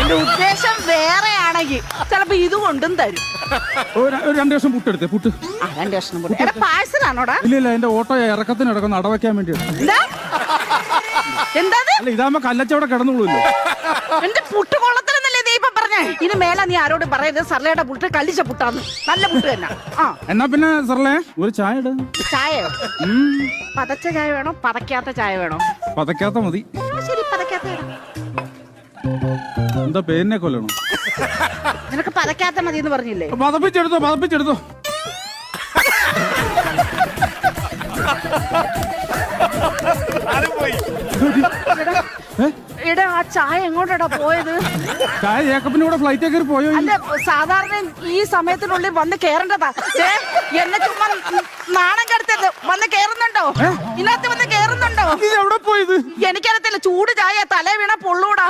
എന്റെ ഉദ്ദേശം വേറെ ആണെങ്കിൽ ചിലപ്പോ ഇത് കൊണ്ടും തരും. ഒരു 2 കഷ്ണം പുട്ടെടുത്തേ, പുട്ട്. 2 കഷ്ണം പുട്ട്. എടാ പാഴ്സലാണോടാ? ഇല്ല, എന്റെ ഓട്ടോ ഇറക്കത്തിന് ഇടക്കുന്ന അടവയ്ക്കാൻ വേണ്ടി. എന്താ അല്ല, ഇതാകുമ്പോ കല്ലച്ചവിടെ കിടന്നുള്ളൂല്ലോ. എന്റെ പുട്ട് കൊള്ളത്തിലെന്നല്ലേ നീ ഇപ്പൊ പറഞ്ഞേ? ഇനി മേലെ നീ ആരോട് പറയരുത് സർലയുടെ പുട്ട് കല്ലിച്ച പുട്ടാന്ന്. നല്ല പുട്ട് തന്നെ. എന്നാ പിന്നെ സർലേ ഒരു ചായ ഇട്. ചായയോ? പതച്ച ചായ വേണോ പതക്കാത്ത ചായ വേണോ? പതക്കാത്ത മതി. ശരി, പതക്കാത്ത ഇടാം. എന്താ പേരിനെ കൊല്ലണം? നിനക്ക് പതക്കാത്ത മതി എന്ന് പറഞ്ഞില്ലേ? പതപ്പിച്ചെടുത്തോ. എടാ ആ ചായ എങ്ങോട്ടാ പോയത്? ചായ ജേക്കബിന്റെ കൂടെ ഫ്ലൈറ്റ് കയറി പോയോ? അല്ല, സാധാരണ ഈ സമയത്തിനുള്ളിൽ വന്ന് കേറേണ്ടതാ. എന്നെ ചുമ്മാ നാണം കെടുത്തത്. വന്ന് കേറുന്നുണ്ടോ? ഇതിനകത്ത് വന്ന് കേറുന്നുണ്ടോ? എവിടെ പോയത്? എനിക്കറിയത്തില്ല. ചൂട് ചായ തലേ വീണ പൊള്ളൂടാ.